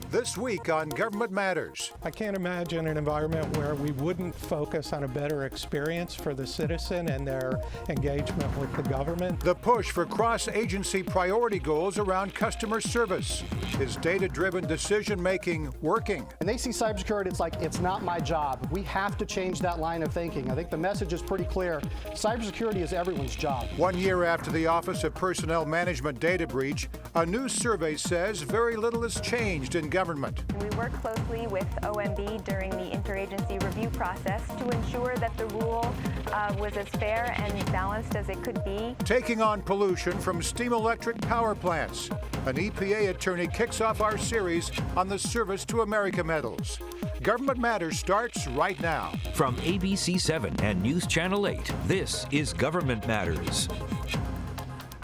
This week on Government Matters. I can't imagine an environment where we wouldn't focus on a better experience for the citizen and their engagement with the government. The push for cross-agency priority goals around customer service. Is data-driven decision-making working? And they see cybersecurity, it's like, it's not my job. We have to change that line of thinking. I think the message is pretty clear. Cybersecurity is everyone's job. 1 year after the Office of Personnel Management data breach, a new survey says very little has changed in government. We work closely with OMB during the interagency review process to ensure that the rule was as fair and balanced as it could be. Taking on pollution from steam electric power plants. An EPA attorney kicks off our series on the Service to America medals. Government Matters starts right now. From ABC 7 and News Channel 8, this is Government Matters.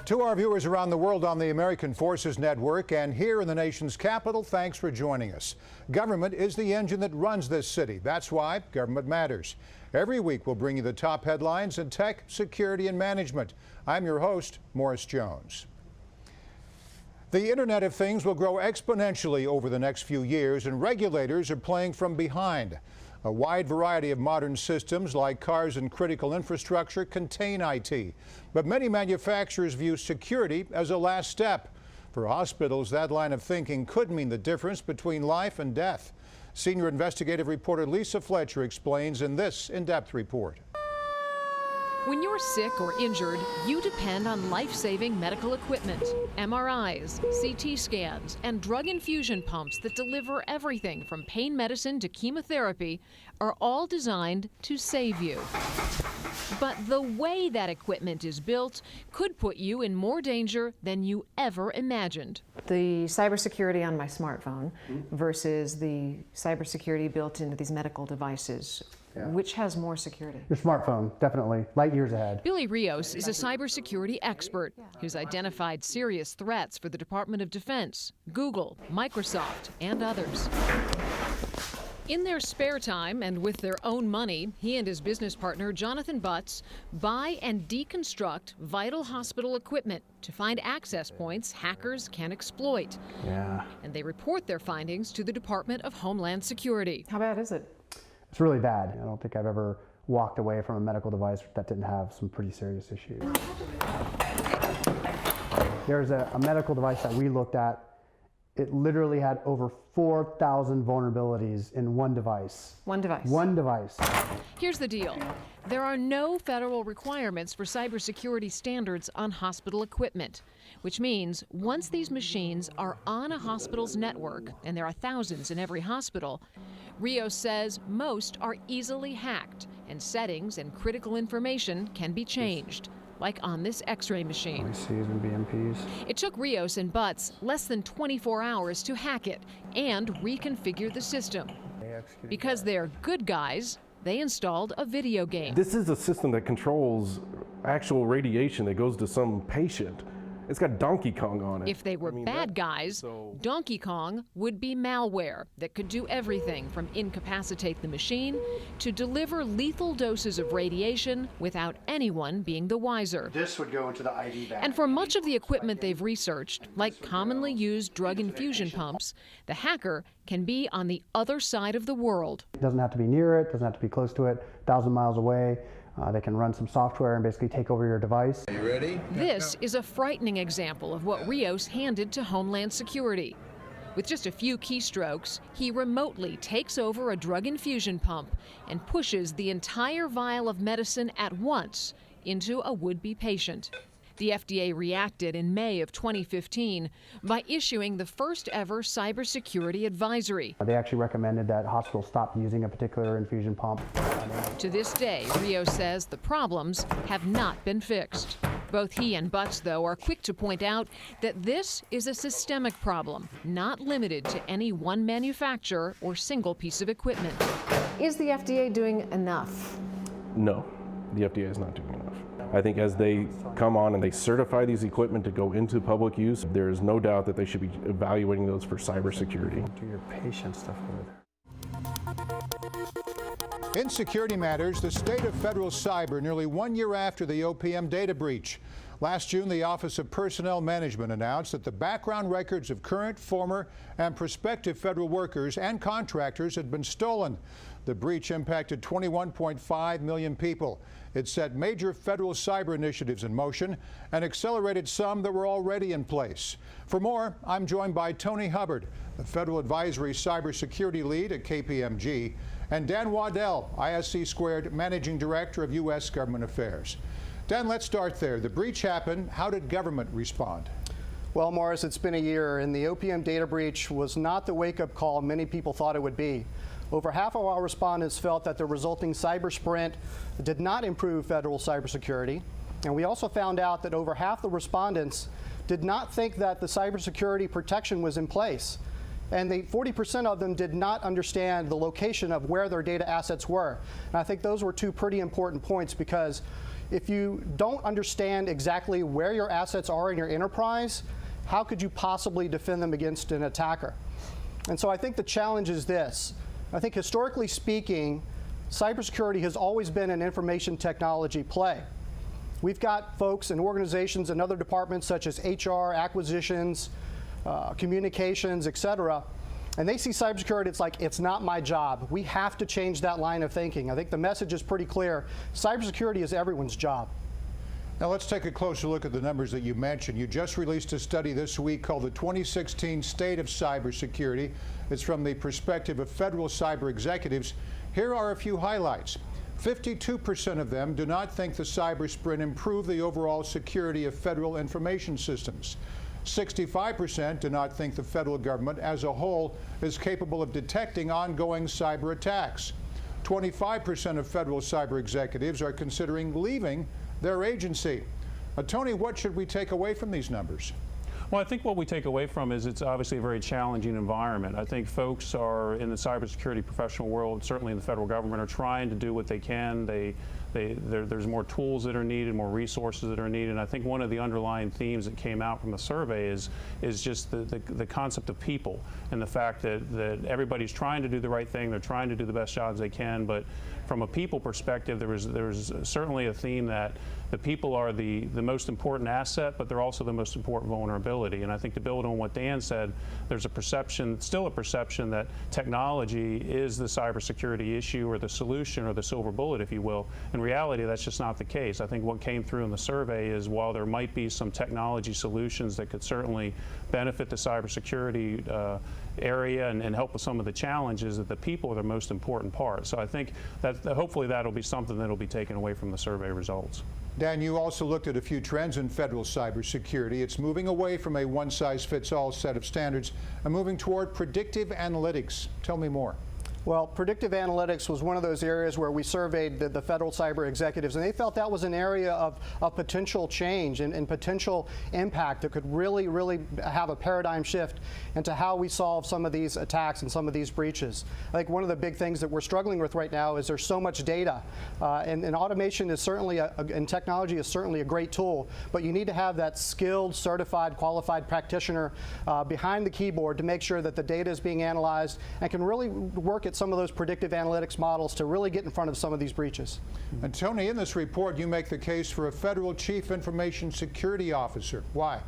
To our viewers around the world on the American Forces Network and here in the nation's capital, thanks for joining us. Government is the engine that runs this city. That's why Government Matters. Every week we'll bring you the top headlines in tech, security, and management. I'm your host, Morris Jones. The Internet of Things will grow exponentially over the next few years, and regulators are playing from behind. A wide variety of modern systems, like cars and critical infrastructure, contain IT. But many manufacturers view security as a last step. For hospitals, that line of thinking could mean the difference between life and death. Senior investigative reporter Lisa Fletcher explains in this in-depth report. When you're sick or injured, you depend on life-saving medical equipment. MRIs, CT scans, and drug infusion pumps that deliver everything from pain medicine to chemotherapy are all designed to save you. But the way that equipment is built could put you in more danger than you ever imagined. The cybersecurity on my smartphone versus the cybersecurity built into these medical devices. Yeah. Which has more security? Your smartphone, definitely. Light years ahead. Billy Rios is a cybersecurity expert who's identified serious threats for the Department of Defense, Google, Microsoft, and others. In their spare time and with their own money, he and his business partner, Jonathan Butts, buy and deconstruct vital hospital equipment to find access points hackers can exploit. Yeah. And they report their findings to the Department of Homeland Security. How bad is it? It's really bad. I don't think I've ever walked away from a medical device that didn't have some pretty serious issues. There's a medical device that we looked at. It literally had over 4,000 vulnerabilities in one device. One device? One device. Here's the deal. There are no federal requirements for cybersecurity standards on hospital equipment, which means once these machines are on a hospital's network, and there are thousands in every hospital, Rios says most are easily hacked, and settings and critical information can be changed, like on this X-ray machine. ICs and BMPs. It took Rios and Butts less than 24 hours to hack it and reconfigure the system. Because they're good guys, they installed a video game. This is a system that controls actual radiation that goes to some patient. It's got Donkey Kong on it. If they were bad guys, Donkey Kong would be malware that could do everything from incapacitate the machine to deliver lethal doses of radiation without anyone being the wiser. This would go into the IV bag. And for much of the equipment they've researched, like commonly used drug infusion pumps, the hacker can be on the other side of the world. It doesn't have to be near it, doesn't have to be close to it, 1,000 miles away. They can run some software and basically take over your device. Are you ready? This is a frightening example of what Rios handed to Homeland Security. With just a few keystrokes, he remotely takes over a drug infusion pump and pushes the entire vial of medicine at once into a would-be patient. The FDA reacted in May of 2015 by issuing the first ever cybersecurity advisory. They actually recommended that hospitals stop using a particular infusion pump. To this day, Rios says the problems have not been fixed. Both he and Butts, though, are quick to point out that this is a systemic problem, not limited to any one manufacturer or single piece of equipment. Is the FDA doing enough? No, the FDA is not doing enough. I think as they come on and they certify these equipment to go into public use, there is no doubt that they should be evaluating those for cybersecurity. Do your patient stuff over there. In security matters, the state of federal cyber nearly 1 year after the OPM data breach. Last June, the Office of Personnel Management announced that the background records of current, former, and prospective federal workers and contractors had been stolen. The breach impacted 21.5 million people. It set major federal cyber initiatives in motion and accelerated some that were already in place. For more, I'm joined by Tony Hubbard, the Federal Advisory Cybersecurity Lead at KPMG, and Dan Waddell, ISC Squared Managing Director of U.S. Government Affairs. Dan, let's start there. The breach happened. How did government respond? Well, Morris, it's been a year, and the OPM data breach was not the wake-up call many people thought it would be. Over half of our respondents felt that the resulting cyber sprint did not improve federal cybersecurity. And we also found out that over half the respondents did not think that the cybersecurity protection was in place. And 40% of them did not understand the location of where their data assets were. And I think those were two pretty important points, because if you don't understand exactly where your assets are in your enterprise, how could you possibly defend them against an attacker? And so I think the challenge is this. I think historically speaking, cybersecurity has always been an information technology play. We've got folks and organizations and other departments such as HR, acquisitions, communications, et cetera, and they see cybersecurity, it's like, it's not my job. We have to change that line of thinking. I think the message is pretty clear. Cybersecurity is everyone's job. Now let's take a closer look at the numbers that you mentioned. You just released a study this week called the 2016 State of Cybersecurity. It's from the perspective of federal cyber executives. Here are a few highlights. 52% of them do not think the cyber sprint improved the overall security of federal information systems. 65% do not think the federal government as a whole is capable of detecting ongoing cyber attacks. 25% of federal cyber executives are considering leaving their agency. Tony, what should we take away from these numbers? Well, I think what we take away from is it's obviously a very challenging environment. I think folks are in the cybersecurity professional world, certainly in the federal government, are trying to do what they can. There's more tools that are needed, more resources that are needed. And I think one of the underlying themes that came out from the survey is just the concept of people, and the fact that everybody's trying to do the right thing, they're trying to do the best jobs they can, but from a people perspective, there's certainly a theme that the people are the most important asset, but they're also the most important vulnerability. And I think to build on what Dan said, there's a perception, still a perception, that technology is the cybersecurity issue or the solution or the silver bullet, if you will. In reality, that's just not the case. I think what came through in the survey is, while there might be some technology solutions that could certainly benefit the cybersecurity area and help with some of the challenges, that the people are the most important part. So I think that hopefully that'll be something that'll be taken away from the survey results. Dan, you also looked at a few trends in federal cybersecurity. It's moving away from a one-size-fits-all set of standards and moving toward predictive analytics. Tell me more. Well, predictive analytics was one of those areas where we surveyed the federal cyber executives, and they felt that was an area of potential change and potential impact that could really, really have a paradigm shift into how we solve some of these attacks and some of these breaches. I think one of the big things that we're struggling with right now is there's so much data, and automation is certainly, and technology is certainly a great tool, but you need to have that skilled, certified, qualified practitioner behind the keyboard to make sure that the data is being analyzed and can really work at some of those predictive analytics models to really get in front of some of these breaches. And Tony, in this report, you make the case for a federal chief information security officer. Why?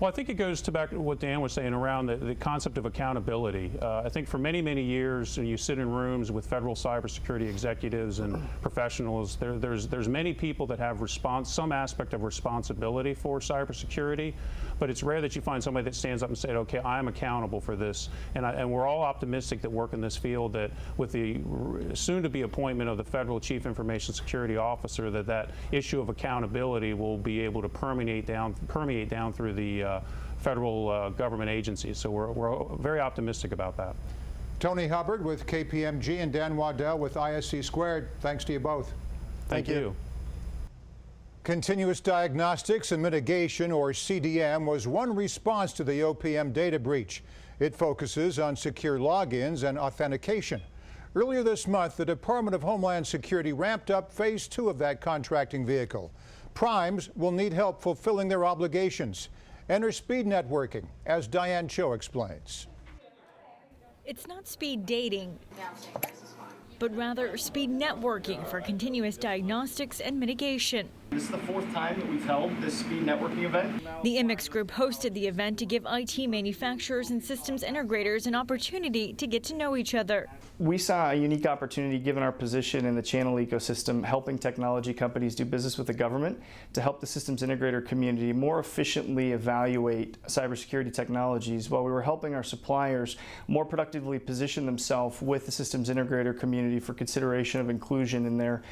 Well, I think it goes back to what Dan was saying around the concept of accountability. I think for many, many years, and you sit in rooms with federal cybersecurity executives and professionals, there's many people that have some aspect of responsibility for cybersecurity, but it's rare that you find somebody that stands up and says, okay, I'm accountable for this. And we're all optimistic that work in this field, that with the soon-to-be appointment of the federal chief information security officer, that issue of accountability will be able to permeate down through the federal government agencies. So we're very optimistic about that. Tony Hubbard with KPMG and Dan Waddell with ISC Squared. Thanks to you both. Thank you. Continuous Diagnostics and Mitigation, or CDM, was one response to the OPM data breach. It focuses on secure logins and authentication. Earlier this month, the Department of Homeland Security ramped up Phase 2 of that contracting vehicle. Primes will need help fulfilling their obligations. Enter speed networking, as Diane Cho explains. It's not speed dating, but rather speed networking for continuous diagnostics and mitigation. This is the fourth time that we've held this speed networking event. The IMIX Group hosted the event to give IT manufacturers and systems integrators an opportunity to get to know each other. We saw a unique opportunity, given our position in the channel ecosystem, helping technology companies do business with the government, to help the systems integrator community more efficiently evaluate cybersecurity technologies, while we were helping our suppliers more productively position themselves with the systems integrator community for consideration of inclusion in their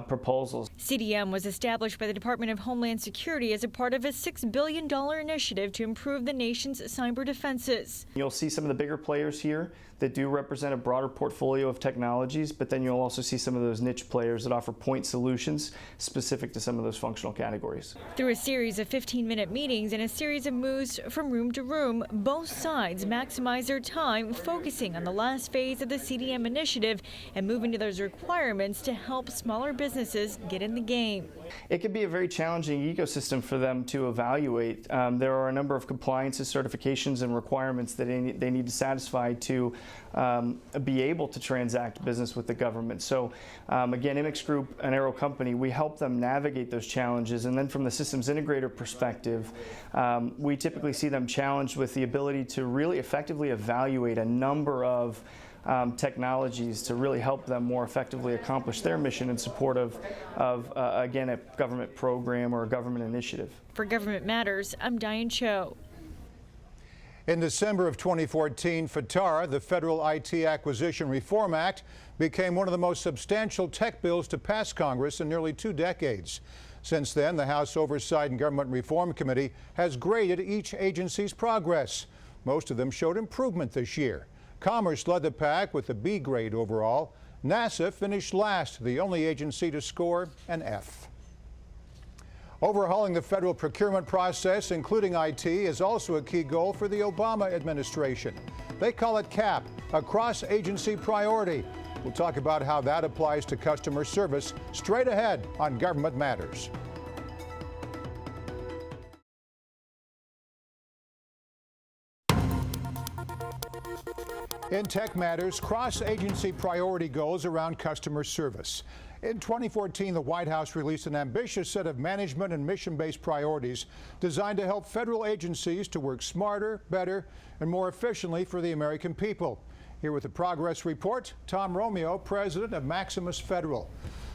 proposals. CDM was established by the Department of Homeland Security as a part of a $6 billion initiative to improve the nation's cyber defenses. You'll see some of the bigger players here that do represent a broader portfolio of technologies, but then you'll also see some of those niche players that offer point solutions specific to some of those functional categories. Through a series of 15-minute meetings and a series of moves from room to room, both sides maximize their time focusing on the last phase of the CDM initiative and moving to those requirements to help smaller businesses get in the game. It can be a very challenging ecosystem for them to evaluate. There are a number of compliances, certifications, and requirements that they need to satisfy to be able to transact business with the government. So again, IMIX Group, an Aero company, we help them navigate those challenges. And then from the systems integrator perspective, we typically see them challenged with the ability to really effectively evaluate a number of technologies to really help them more effectively accomplish their mission in support of again, a government program or a government initiative. For Government Matters, I'm Diane Cho. In December of 2014, FATAR, the Federal IT Acquisition Reform Act, became one of the most substantial tech bills to pass Congress in nearly 2 decades. Since then, the House Oversight and Government Reform Committee has graded each agency's progress. Most of them showed improvement this year. Commerce led the pack with a B grade overall. NASA finished last, the only agency to score an F. Overhauling the federal procurement process, including IT, is also a key goal for the Obama administration. They call it CAP, a cross-agency priority. We'll talk about how that applies to customer service straight ahead on Government Matters. In Tech Matters, cross-agency priority goals around customer service. In 2014, the White House released an ambitious set of management and mission-based priorities designed to help federal agencies to work smarter, better, and more efficiently for the American people. Here with the progress report, Tom Romeo, president of MAXIMUS Federal.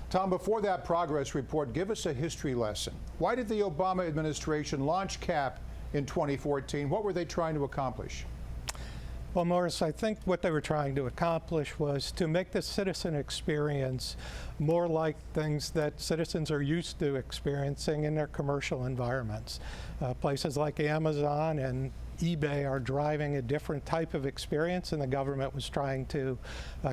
Tom, before that progress report, give us a history lesson. Why did the Obama administration launch CAP in 2014? What were they trying to accomplish? Well, Morris, I think what they were trying to accomplish was to make the citizen experience more like things that citizens are used to experiencing in their commercial environments. Places like Amazon and eBay are driving a different type of experience, and the government was trying to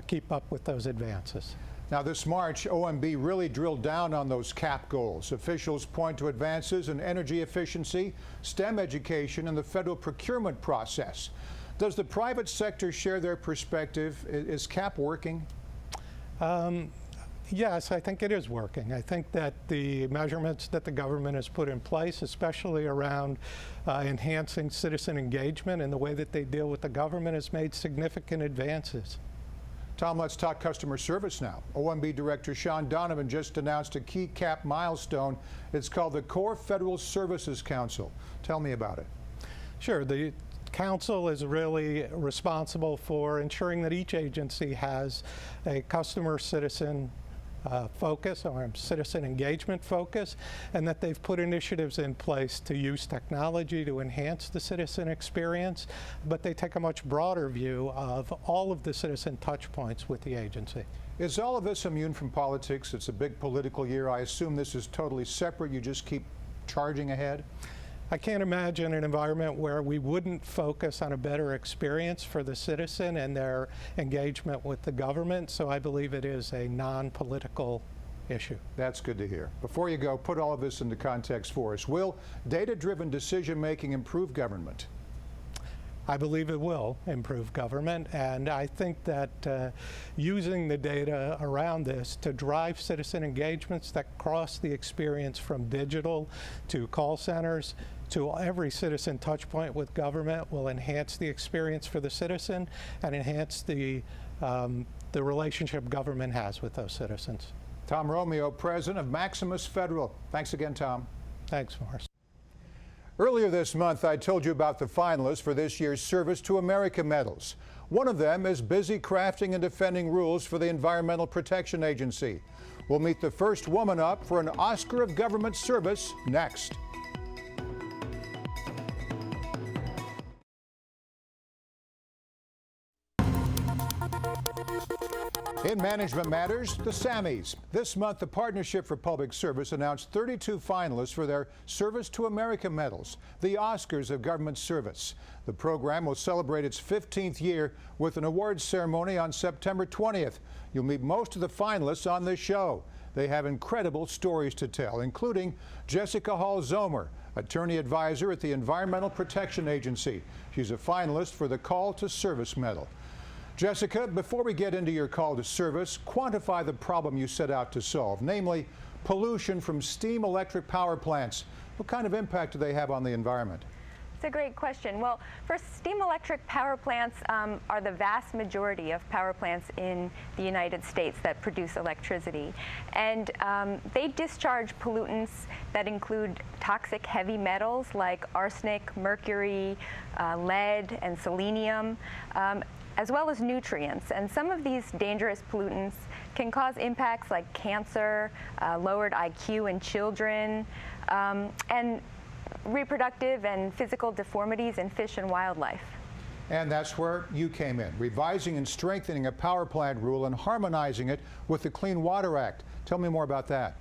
keep up with those advances. Now, this March, OMB really drilled down on those CAP goals. Officials point to advances in energy efficiency, STEM education, and the federal procurement process. Does the private sector share their perspective? Is CAP working? Yes, I think it is working. I think that the measurements that the government has put in place, especially around enhancing citizen engagement and the way that they deal with the government, has made significant advances. Tom, let's talk customer service now. OMB Director Sean Donovan just announced a key CAP milestone. It's called the Core Federal Services Council. Tell me about it. Sure. The Council is really responsible for ensuring that each agency has a customer-citizen focus or citizen engagement focus, and that they've put initiatives in place to use technology to enhance the citizen experience, but they take a much broader view of all of the citizen touch points with the agency. Is all of this immune from politics? It's a big political year. I assume this is totally separate. You just keep charging ahead? I can't imagine an environment where we wouldn't focus on a better experience for the citizen and their engagement with the government, so I believe it is a non-political issue. That's good to hear. Before you go, put all of this into context for us. Will data-driven decision-making improve government? I believe it will improve government, and I think that using the data around this to drive citizen engagements that cross the experience from digital to call centers to every citizen touch point with government will enhance the experience for the citizen and enhance the relationship government has with those citizens. Tom Romeo, president of MAXIMUS Federal. Thanks again, Tom. Thanks, Morris. Earlier this month, I told you about the finalists for this year's Service to America medals. One of them is busy crafting and defending rules for the Environmental Protection Agency. We'll meet the first woman up for an Oscar of Government Service next. In Management Matters, the Sammys. This month, the Partnership for Public Service announced 32 finalists for their Service to America medals, the Oscars of Government Service. The program will celebrate its 15th year with an awards ceremony on September 20th. You'll meet most of the finalists on this show. They have incredible stories to tell, including Jessica Hall Zomer, attorney advisor at the Environmental Protection Agency. She's a finalist for the Call to Service medal. Jessica, before we get into your call to service, quantify the problem you set out to solve, namely pollution from steam electric power plants. What kind of impact do they have on the environment? It's a great question. Well, first, steam electric power plants are the vast majority of power plants in the United States that produce electricity. And they discharge pollutants that include toxic heavy metals like arsenic, mercury, lead, and selenium, as well as nutrients. And some of these dangerous pollutants can cause impacts like cancer, lowered IQ in children, and reproductive and physical deformities in fish and wildlife. And that's where you came in, revising and strengthening a power plant rule and harmonizing it with the Clean Water Act. Tell me more about that.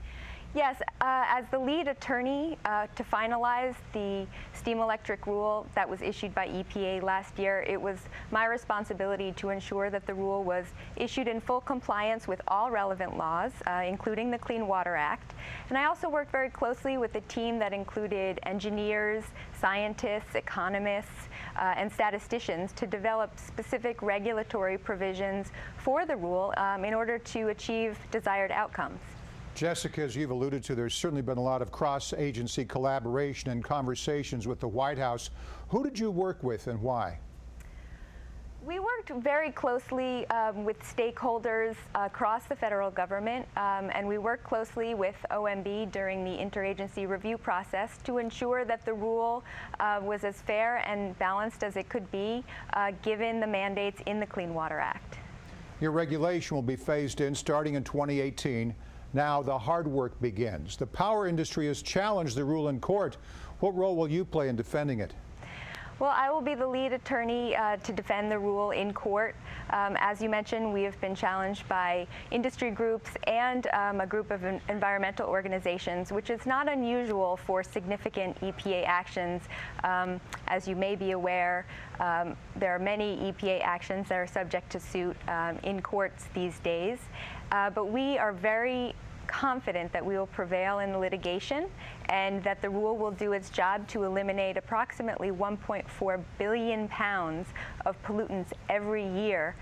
Yes, as the lead attorney to finalize the steam electric rule that was issued by EPA last year, it was my responsibility to ensure that the rule was issued in full compliance with all relevant laws, including the Clean Water Act. And I also worked very closely with a team that included engineers, scientists, economists, and statisticians to develop specific regulatory provisions for the rule in order to achieve desired outcomes. Jessica, as you've alluded to, there's certainly been a lot of cross-agency collaboration and conversations with the White House. Who did you work with and why? We worked very closely with stakeholders across the federal government, and we worked closely with OMB during the interagency review process to ensure that the rule was as fair and balanced as it could be, given the mandates in the Clean Water Act. Your regulation will be phased in starting in 2018. Now the hard work begins. The power industry has challenged the rule in court. What role will you play in defending it? Well, I will be the lead attorney to defend the rule in court. As you mentioned, we have been challenged by industry groups and a group of environmental organizations, which is not unusual for significant EPA actions. As you may be aware, there are many EPA actions that are subject to suit in courts these days. But we are very confident that we will prevail in the litigation and that the rule will do its job to eliminate approximately 1.4 billion pounds of pollutants every year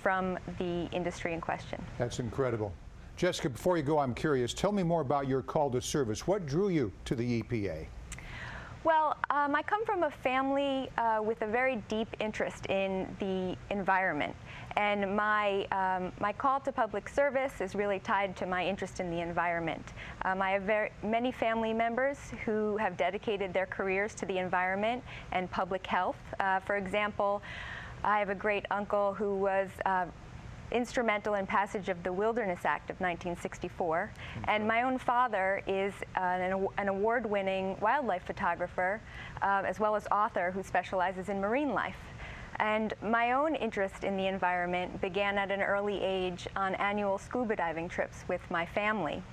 from the industry in question. That's incredible. Jessica, before you go, I'm curious. Tell me more about your call to service. What drew you to the EPA? Well, I come from a family with a very deep interest in the environment. And my call to public service is really tied to my interest in the environment. I have many family members who have dedicated their careers to the environment and public health. For example, I have a great uncle who was instrumental in passage of the Wilderness Act of 1964. And my own father is an award-winning wildlife photographer, as well as author who specializes in marine life. And my own interest in the environment began at an early age on annual scuba diving trips with my family.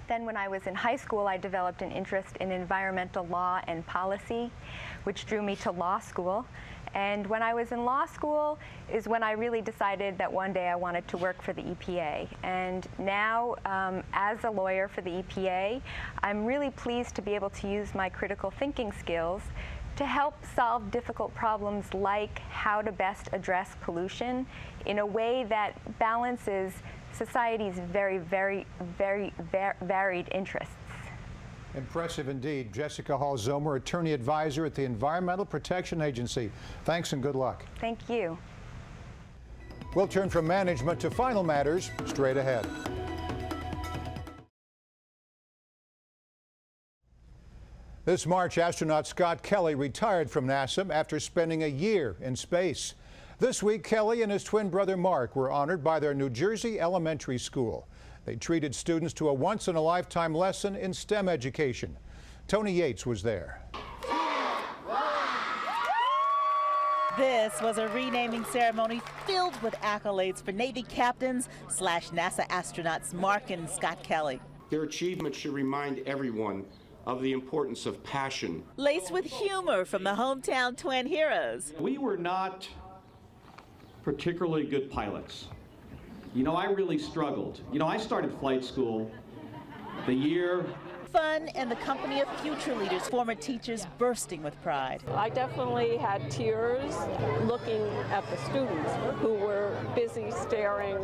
Then when I was in high school, I developed an interest in environmental law and policy, which drew me to law school. And when I was in law school is when I really decided that one day I wanted to work for the EPA. And now, as a lawyer for the EPA, I'm really pleased to be able to use my critical thinking skills to help solve difficult problems like how to best address pollution in a way that balances society's very, very, very varied interests. Impressive indeed. Jessica Hall Zomer, attorney advisor at the Environmental Protection Agency. Thanks and good luck. Thank you. We'll turn from management to final matters straight ahead. This March, astronaut Scott Kelly retired from NASA after spending a year in space. This week, Kelly and his twin brother Mark were honored by their New Jersey elementary school. They treated students to a once-in-a-lifetime lesson in STEM education. Tony Yates was there. This was a renaming ceremony filled with accolades for Navy captains / NASA astronauts Mark and Scott Kelly. Their achievements should remind everyone of the importance of passion. Laced with humor from the hometown twin heroes. We were not particularly good pilots. You know, I really struggled. You know, I started flight school the year. Fun and the company of future leaders, former teachers bursting with pride. I definitely had tears looking at the students who were busy staring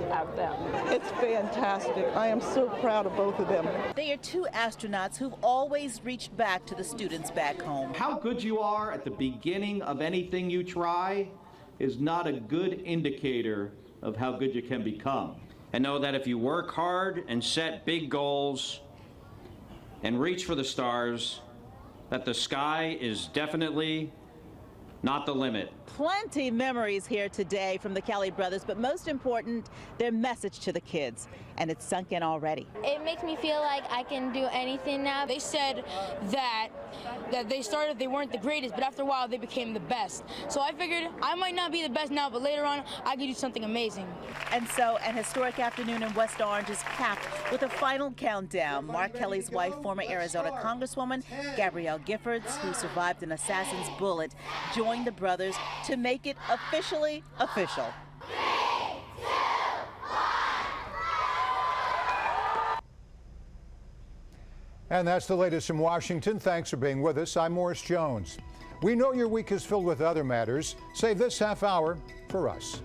at them. It's fantastic. I am so proud of both of them. They are two astronauts who've always reached back to the students back home. How good you are at the beginning of anything you try is not a good indicator of how good you can become. And know that if you work hard and set big goals and reach for the stars, that the sky is definitely not the limit. Plenty of memories here today from the Kelly brothers, but most important, their message to the kids, and it's sunk in already. It makes me feel like I can do anything now. They said that they weren't the greatest, but after a while they became the best. So I figured I might not be the best now, but later on I could do something amazing. And so an historic afternoon in West Orange is capped with a final countdown. Mark Kelly's wife, former Arizona Congresswoman Gabrielle Giffords, who survived an assassin's bullet, joined the brothers to make it officially official. And that's the latest from Washington. Thanks for being with us. I'm Morris Jones. We know your week is filled with other matters. Save this half hour for us.